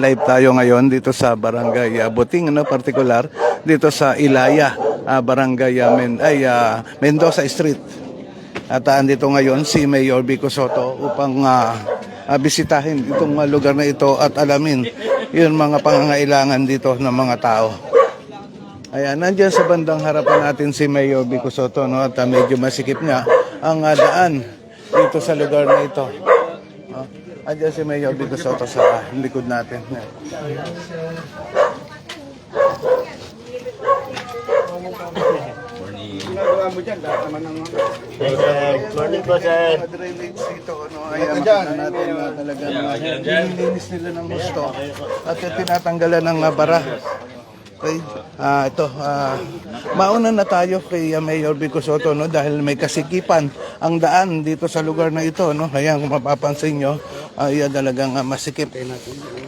Live tayo ngayon dito sa Barangay Buting, partikular dito sa Ilaya, Barangay Mendoza Street. At andito ngayon si Mayor Vico Sotto upang bisitahin itong lugar na ito at alamin yung mga pangangailangan dito ng mga tao. Ayan, nandiyan sa bandang harapan natin si Mayor Vico Sotto, no? At medyo masikip nga ang daan dito sa lugar na ito. Andiyan si Mayor Vico Sotto sa likod natin. Morning po, sir. Drainage dito, ayan, makita natin na talagang nililinis nila ng gusto at tinatanggalan ng bara. Okay. Mauna na tayo kay Mayor Vico Sotto, no, dahil may kasikipan ang daan dito sa lugar na ito, no. Kaya kung mapapansin nyo, ay talagang masikip.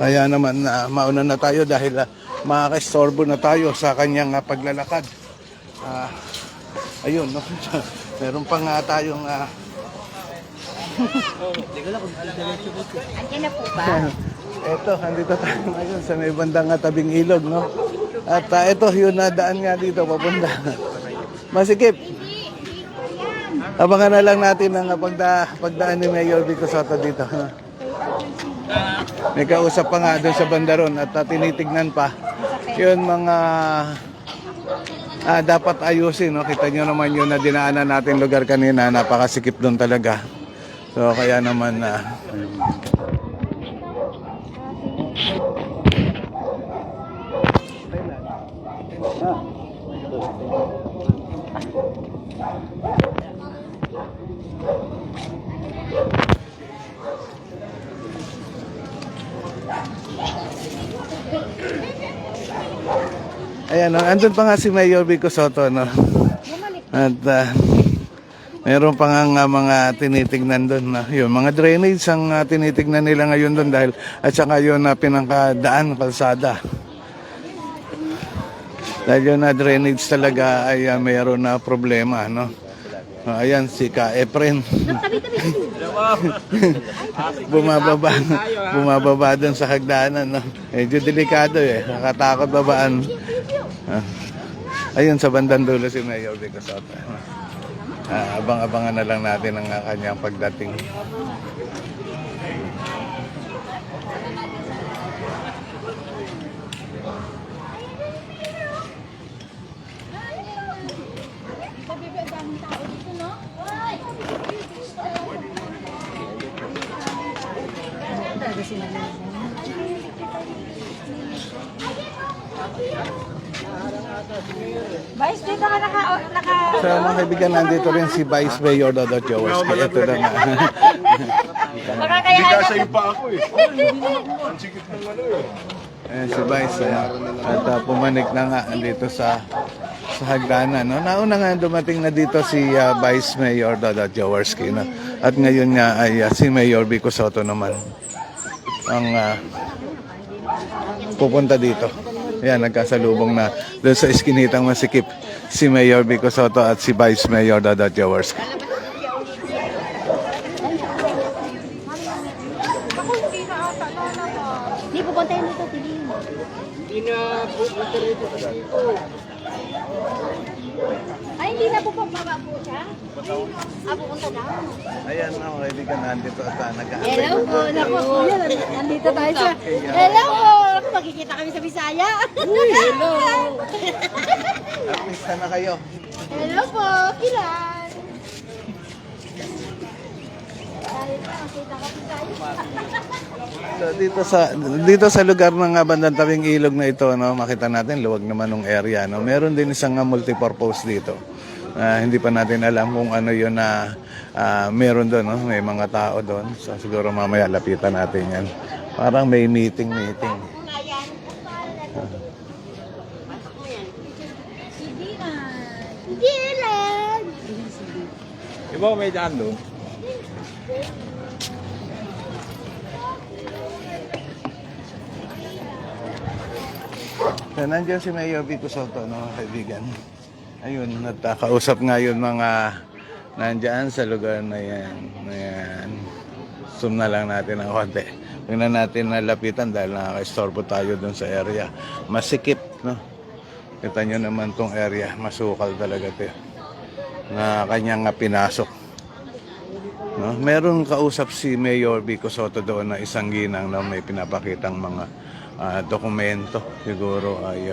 Kaya naman mauna na tayo dahil makaka-istorbo na tayo sa kanyang paglalakad. Ayun, no. Meron pa nga tayong Andiyan na po ba? Eto, andito tayo ngayon sa may bandang tabing ilog, no? At ito, yung nadaan nga dito, papunta. Masikip. Abangan na lang natin ang pagdaan ni Mayor Vico Sotto dito. No? May kausap pa nga doon sa bandaron at tinitignan pa yun mga dapat ayusin. No? Kita nyo naman yun na dinaanan natin lugar kanina, napakasikip doon talaga. So kaya naman ayan, andun pa nga si Mayor Vico Sotto, no? At meron pa nga mga tinitignan doon, na yun, mga drainage ang tinitignan nila ngayon doon dahil at saka yun na pinangkadaan, kalsada. Dahil yun na drainage talaga ay mayroon na problema, no? Ayan, si Ka Efren. bumababa doon sa hagdanan, no? Medyo delikado nakatakot babaan. Ayun, sa bandang dulo si Mayor Vico Sotto. Abang-abangan na lang natin ang kanyang pagdating. Vice, dito ka naka... So mga kaibigan, nandito rin si Vice Mayor Dodo Jaworski. Ito na nga. Makakayahan na. Sa'yo pa ako eh. Ang sikip ng ano eh. Ayan, si Vice. At pumanik na nga dito sa hagdanan. No? Nauna nga dumating na dito si Vice Mayor Dodo Jaworski. No? At ngayon nga ay si Mayor Vico Sotto naman ang pupunta dito. Ayan, nagkasalubong na doon sa iskinitang masikip si Mayor Vico Sotto at si Vice Mayor Dodo Jaworski. Hindi pupunta yun dito, TV. Hindi na pupunta rito dito. Ay, hindi na pupunta po siya? Pupunta na. Ayan, mga kaibigan, nandito at nag-aantay. Hello po, naku. Nandito tayo sa... Hello po! Magkikita kami sa Bisaya. Hello! Artista na kayo. Hello po, Kilan! Kita kami tayo. So dito sa lugar ng bandang tabing ilog na ito, no, makita natin luwag naman ng area, no. Meron din isang multipurpose dito. Hindi pa natin alam kung ano 'yon na meron doon, no. May mga tao doon. So siguro mamaya lapitan natin 'yan. Parang may meeting. Kilan! Iba may daan doon. So, nandiyan si Mayor Vico Sotto, no, kaibigan. Ayun, nagkakausap nga yun mga nandyan sa lugar na yan. Ayan. Zoom na lang natin ng konti. Tingnan natin na lapitan dahil nakaka-istorbo tayo doon sa area. Masikip, no? Kita nyo naman tong area. Masukal talaga ito na kanyang pinasok. No? Meron kausap si Mayor Vico Soto doon na isang ginang na may pinapakitang mga dokumento. Siguro ay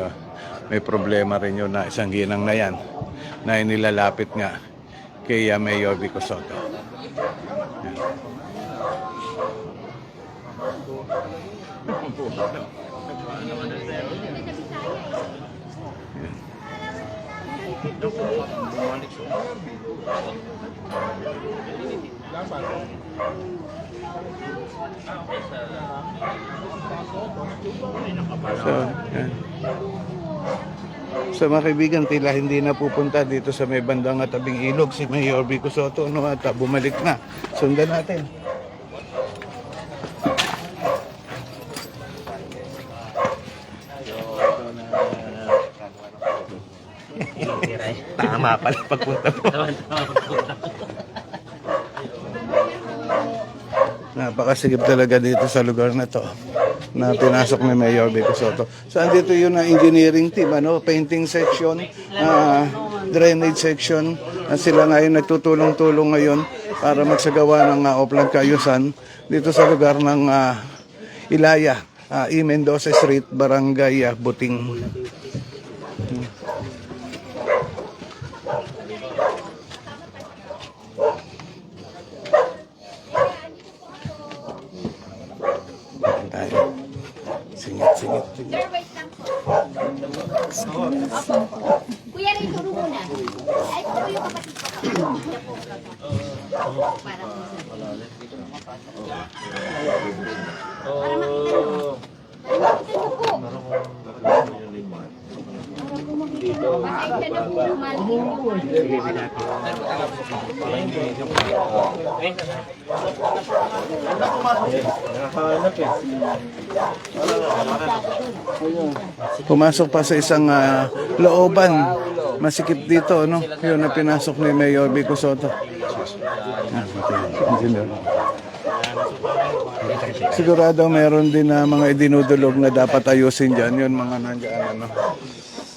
may problema rin yun na isang ginang na yan na inilalapit nga kay Mayor Vico Soto. So mga kaibigan, tila hindi na pupunta dito sa may bandang tabing ilog si Mayor Vico Soto, no, at bumalik na. Sundan natin. Tama pala pagpunta mo. Napakasigip talaga dito sa lugar na to na pinasok ni Mayor Vico Soto. So andito yun ang engineering team, ano, painting section, drainage section. Sila ngayon nagtutulong-tulong ngayon para magsagawa ng offline kaayusan dito sa lugar ng Ilaya, E. Mendoza Street, Barangay Buting. Singit. Sir, wait lang po. Kuya, rin turo muna. Ay, ito po yung kapatid ko. Siya po. Para po sa... Para makita nyo. Para makita nyo po. Pasensya na po lumalaki. Pumasok pa sa isang looban. Masikip dito, no? Yun na pinasok ni Mayor Vico Soto. Sigurado meron din na mga idinudulog na dapat ayusin dyan. Yun mga nandiyan, ano.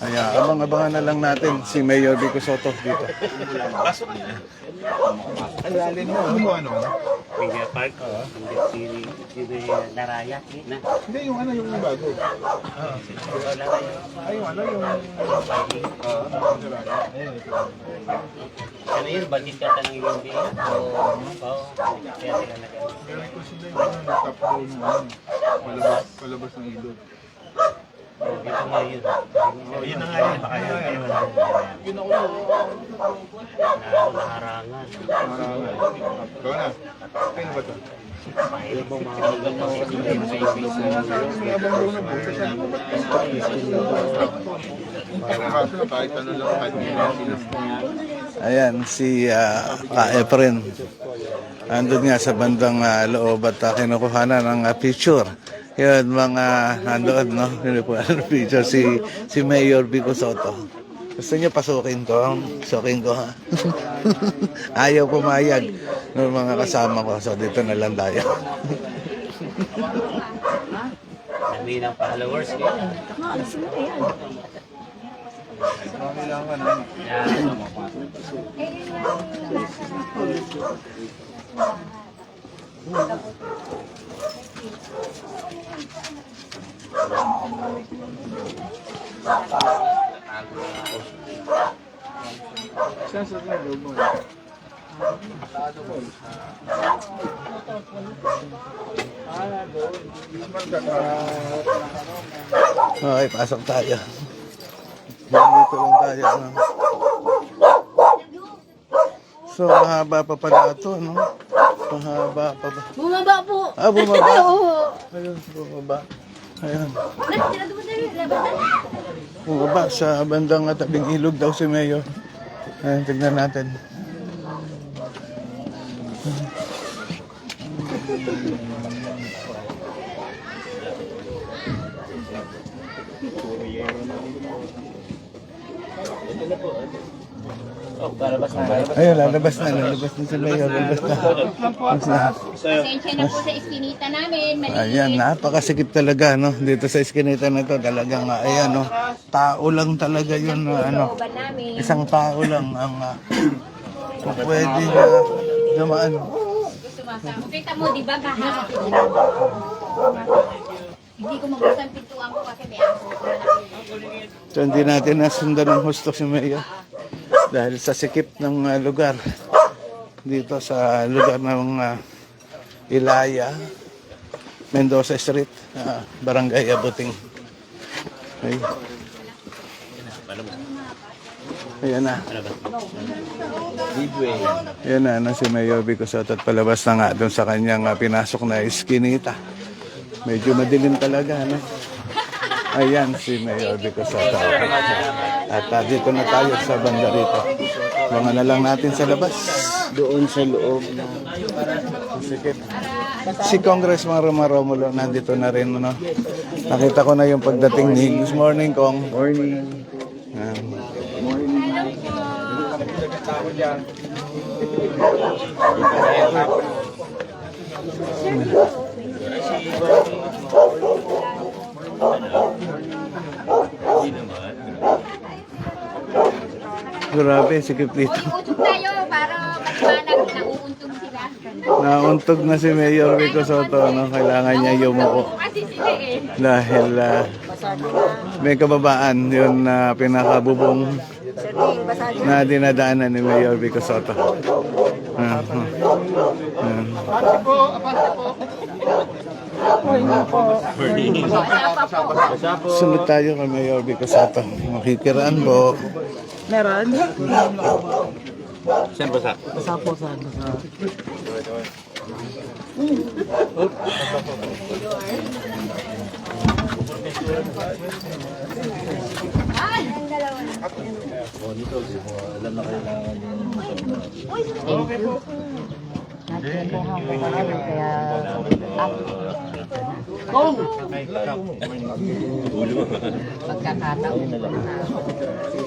Kaya abang-abangan na lang natin si Mayor Vico Soto dito. Ang lalim mo, ano? Pinya Park, hindi Naraya. Hindi, yung ano, yung bago. Ay, yung ano, yung... Ano yun, bagit ka talang yung biya? Kaya sila nag-ano. Pero ko sila yung ano, top down ng ano, palabas ng ilog. Ito nga yun. Yun na nga yun, baka yun. Yun ako yun. Naharangan. Gawa na. Kaya na ba ito? Mahirap bang mga magandang sa ibig sa ibig sa Abang daw na po. Kaso na kahit ano lang, kahit hindi sila. Ayan, si Efren. Andun nga sa bandang loob at kinukuha na ng picture. Yun, mga nandoon, no? Kinukuha ng picture si Mayor Vico Soto. Gusto niyo pasukin ko? Pasukin ko, ha? Ayaw pumayag ng mga kasama ko. So, dito na lang tayo. dami ng followers. Okay, pasok tayo. Dito lang tayo. No? So, mahaba pa pala ito, no? Mahaba pa ba? Bumaba po. Bumaba. Oo. Ayun, bumaba. Ayun. Tirado mo tayo, labanan. Bumaba sa bandang tabing ilog daw si Mayor. Ayun, tignan natin. Oh, palabas na. Ayun, lalabas na si Mayor. Lalabas na. Pasensya na po sa iskinita namin. Maliit. Ayan, napakasikip talaga, no? Dito sa iskinita na to, talagang, ayan, no? Tao lang talaga yun, ano? Looban namin. Isang tao lang ang pwede dumaan. Sumasama. Kita mo, di ba, baha? Hindi ko mabuksan pintuan ko kasi may aso. So, hindi natin nasundan ng husto si Mayor. Dahil sa sikip ng lugar. Dito sa lugar ng Ilaya, Mendoza Street, Barangay Abuting. Ay. Ayan na. Ayan na, si Mayor Vico Soto at palabas na nga doon sa kanyang pinasok na iskinita. Medyo madilim talaga, no? Ayan si Mayor Vico Soto. At dito na tayo sa banda rito. Mga na lang natin sa labas. Doon sa loob. Sikip. Si Congressman Romulo nandito na rin, no? Nakita ko na yung pagdating ni. Good morning, Kong. Morning. Grabe, sikip dito. Uy, utok tayo para maliwanag na uuntog sila. Nauntog na si Mayor Vico Soto, no? Kailangan niya yumuko. Kasi sila eh. Dahil may kababaan yun na pinakabubong na dinadaanan ni Mayor Vico Soto. Sunod tayo kay Mayor Vico Soto. Makikiraan po. Meron? Saan basa? Basa po sa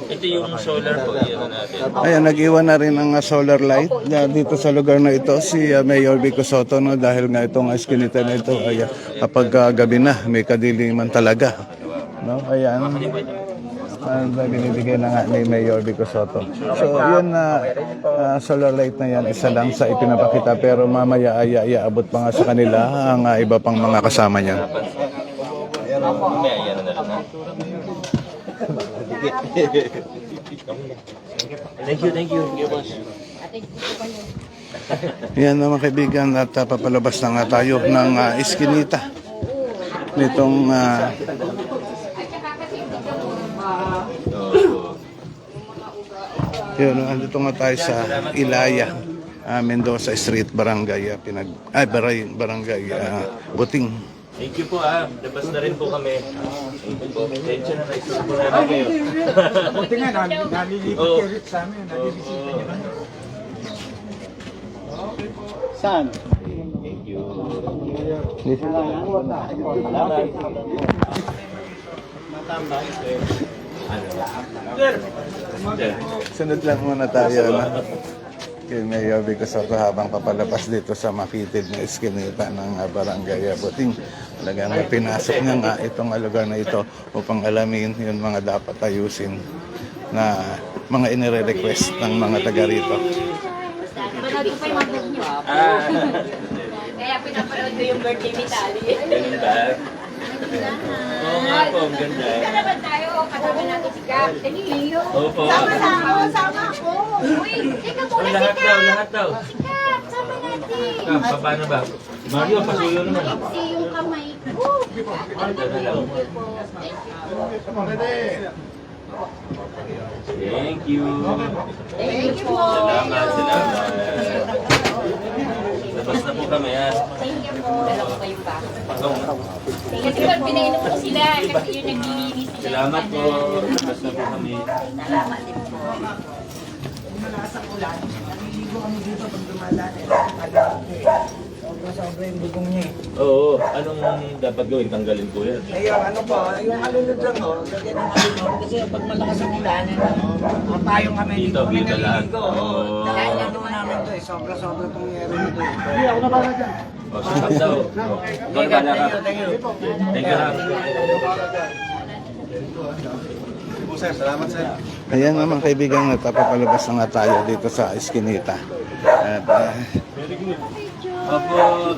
Ito yung solar po, yan natin. Ayan, nag-iwan na rin ang solar light dito sa lugar na ito si Mayor Vico Soto, no? Dahil nga itong iskinita na ito ay kapag gabi na may kadiliman talaga, no? Ayan, binibigay na nga ni Mayor Vico Soto. So yun na solar light na yan, isa lang sa ipinapakita, pero mamaya ay iaabot pa nga sa kanila ang iba pang mga kasama niya. May yan na lang. Thank you, boss. Yan naman kaibigan, at papalabas na nga tayo ng iskinita nitong yun, andito nga tayo sa Ilaya, Mendoza Street, Barangay Barangay Buting. Thank you po labas na rin po kami. Thank you po. Attention na naisip po namin kayo. buti nga, nalilipit Oo. kayo sa amin. Nalibisita nyo kami. Saan? Thank you. Sunod lang muna tayo na kay Mayor Vico Soto habang papalabas dito sa makitid na iskinita ng Barangay Buting. Talagang pinasok niya nga itong lugar na ito upang alamin yung mga dapat ayusin na mga inire-request ng mga taga rito. Manood ko pa yung mga vlog niyo. Kaya pinapanood ko yung birthday ni Tali. Ganun ba? Oo nga po, ang ganda. Isa naman tayo, kasama natin si Captain Leo. Opo. Sama ako. Uy, teka muna si Lahat daw, Cap. lahat daw. Si Cap, sama natin. Paano ba? Mario, pasuyo naman. Maiksi yung kamay ko. Thank you po. Thank you. Thank you po. Salamat. Labas na po kami Thank you po. Dala ko kayong ba? Oo. Kasi pag pinainom ko sila, kasi yung naglilinis sila. Salamat po. Labas na po kami. Salamat din po. Malakas ang ulan. Naliligo kami dito pag dumadaan. sobra yung bubong niya eh. Oo, anong dapat gawin? Tanggalin ko yan. Eh, yung ano po, yung alunod lang ho, lagyan ng alunod. Kasi pag malakas ang ulan, ang payong kami Dito, kami dito lahat. naliligo. Oo. Dahil ano namin to eh, sobra-sobra itong yero nito eh. Hindi, ako na para dyan. O, sakap daw. Ikaw na pala ka. Thank you lang. Sir, salamat sir. Ayan nga mga kaibigan, napapalabas na nga tayo dito sa Eskinita. At Opo.